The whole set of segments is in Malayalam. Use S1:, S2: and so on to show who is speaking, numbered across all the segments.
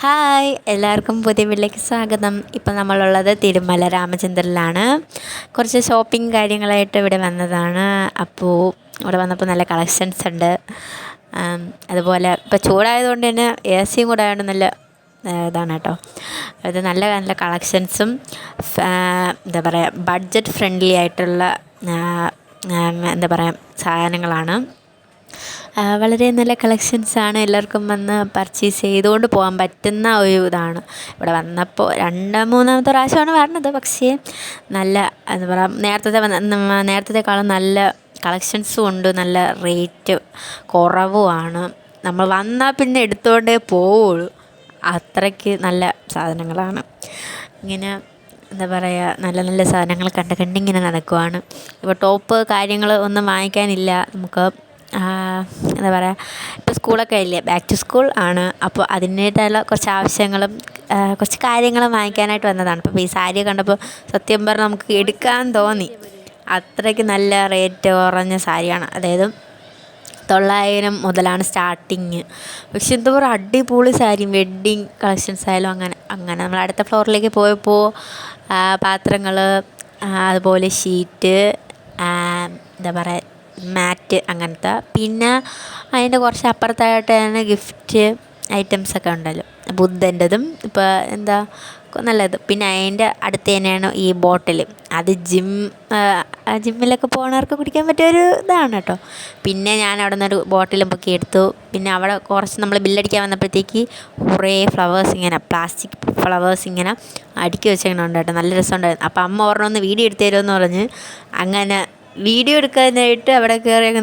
S1: ഹായ്, എല്ലാവർക്കും പുതിയ വീട്ടിലേക്ക് സ്വാഗതം. ഇപ്പം നമ്മളുള്ളത് തിരുമല രാമചന്ദ്രനിലാണ്. കുറച്ച് ഷോപ്പിംഗ് കാര്യങ്ങളായിട്ട് ഇവിടെ വന്നതാണ്. അപ്പോൾ ഇവിടെ വന്നപ്പോൾ നല്ല കളക്ഷൻസ് ഉണ്ട്. അതുപോലെ ഇപ്പോൾ ചൂടായതുകൊണ്ട് തന്നെ എ സിയും കൂടെ ആയതുകൊണ്ട് നല്ല ഇതാണ് കേട്ടോ. അത് നല്ല നല്ല കളക്ഷൻസും എന്താ പറയുക ബഡ്ജറ്റ് ഫ്രണ്ട്ലി ആയിട്ടുള്ള എന്താ പറയുക സാധനങ്ങളാണ്. വളരെ നല്ല കളക്ഷൻസാണ്. എല്ലാവർക്കും വന്ന് പർച്ചേസ് ചെയ്തുകൊണ്ട് പോകാൻ പറ്റുന്ന ഒരു ഇതാണ്. ഇവിടെ വന്നപ്പോൾ മൂന്നാമത്തെ പ്രാവശ്യമാണ് വരണത്. പക്ഷേ നല്ല എന്താ പറയുക നേരത്തേക്കാളും നല്ല കളക്ഷൻസും ഉണ്ട്. നല്ല റേറ്റ് കുറവുമാണ്. നമ്മൾ വന്നാൽ പിന്നെ എടുത്തുകൊണ്ടേ പോവുള്ളൂ. അത്രയ്ക്ക് നല്ല സാധനങ്ങളാണ്. ഇങ്ങനെ എന്താ പറയുക നല്ല നല്ല സാധനങ്ങൾ കണ്ടിങ്ങനെ നടക്കുവാണ്. ഇപ്പോൾ ടോപ്പ് കാര്യങ്ങൾ ഒന്നും വാങ്ങിക്കാനില്ല നമുക്ക്. എന്താ പറയുക ഇപ്പോൾ സ്കൂളൊക്കെ ഇല്ലേ, ബാക്ക് ടു സ്കൂൾ ആണ്. അപ്പോൾ അതിൻ്റേതായുള്ള കുറച്ച് ആവശ്യങ്ങളും കുറച്ച് കാര്യങ്ങളും വാങ്ങിക്കാനായിട്ട് വന്നതാണ്. അപ്പോൾ ഈ സാരി കണ്ടപ്പോൾ സത്യം പറഞ്ഞാൽ നമുക്ക് എടുക്കാൻ തോന്നി. അത്രയ്ക്ക് നല്ല റേറ്റ് കുറഞ്ഞ സാരിയാണ്. അതായത് 900 മുതലാണ് സ്റ്റാർട്ടിങ്. പക്ഷെ എന്താ പറയുക അടിപൊളി സാരിയും വെഡ്ഡിങ് കളക്ഷൻസ് ആയാലും അങ്ങനെ നമ്മൾ അടുത്ത ഫ്ലോറിലേക്ക് പോയപ്പോൾ പാത്രങ്ങൾ, അതുപോലെ ഷീറ്റ്, എന്താ പറയുക മാറ്റ് അങ്ങനത്തെ, പിന്നെ അതിൻ്റെ കുറച്ച് അപ്പുറത്തായിട്ട് തന്നെ ഗിഫ്റ്റ് ഐറ്റംസൊക്കെ ഉണ്ടല്ലോ, ബുദ്ധൻ്റെതും ഇപ്പോൾ എന്താ നല്ലത്. പിന്നെ അതിൻ്റെ അടുത്ത് തന്നെയാണ് ഈ ബോട്ടിൽ. അത് ജിമ്മിലൊക്കെ പോകുന്നവർക്ക് കുടിക്കാൻ പറ്റിയൊരു ഇതാണ് കേട്ടോ. പിന്നെ ഞാൻ അവിടെ നിന്നൊരു ബോട്ടിലും പൊക്കി എടുത്തു. പിന്നെ അവിടെ കുറച്ച് നമ്മൾ ബില്ലടിക്കാൻ വന്നപ്പോഴത്തേക്ക് കുറേ ഫ്ലവേഴ്സ് ഇങ്ങനെ പ്ലാസ്റ്റിക് ഫ്ലവേഴ്സ് ഇങ്ങനെ അടുക്കി വെച്ചിട്ടുണ്ട് കേട്ടോ. നല്ല രസമുണ്ടായിരുന്നു. അപ്പോൾ അമ്മ ഒന്ന് വീഡിയോ എടുത്തു തരുമെന്ന് പറഞ്ഞ് അങ്ങനെ വീഡിയോ എടുക്കാനായിട്ട് അവിടെ കയറിയൊക്കെ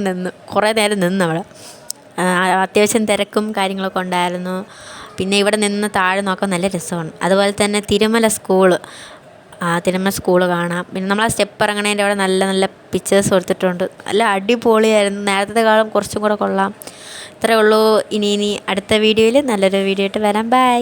S1: കുറേ നേരം നിന്ന് അവിടെ. അത്യാവശ്യം തിരക്കും കാര്യങ്ങളൊക്കെ ഉണ്ടായിരുന്നു. പിന്നെ ഇവിടെ നിന്ന് താഴെ നോക്കാൻ നല്ല രസമാണ്. അതുപോലെ തന്നെ തിരുമല സ്കൂള് കാണാം. പിന്നെ നമ്മൾ ആ സ്റ്റെപ്പ് ഇറങ്ങണതിൻ്റെ അവിടെ നല്ല നല്ല പിക്ചേഴ്സ് കൊടുത്തിട്ടുണ്ട്. നല്ല അടിപൊളിയായിരുന്നു. നേരത്തേക്കാളും കുറച്ചും കൂടെ കൊള്ളാം. ഇത്രയേ ഉള്ളൂ. ഇനി അടുത്ത വീഡിയോയിൽ നല്ലൊരു വീഡിയോ ആയിട്ട് വരാം. ബൈ.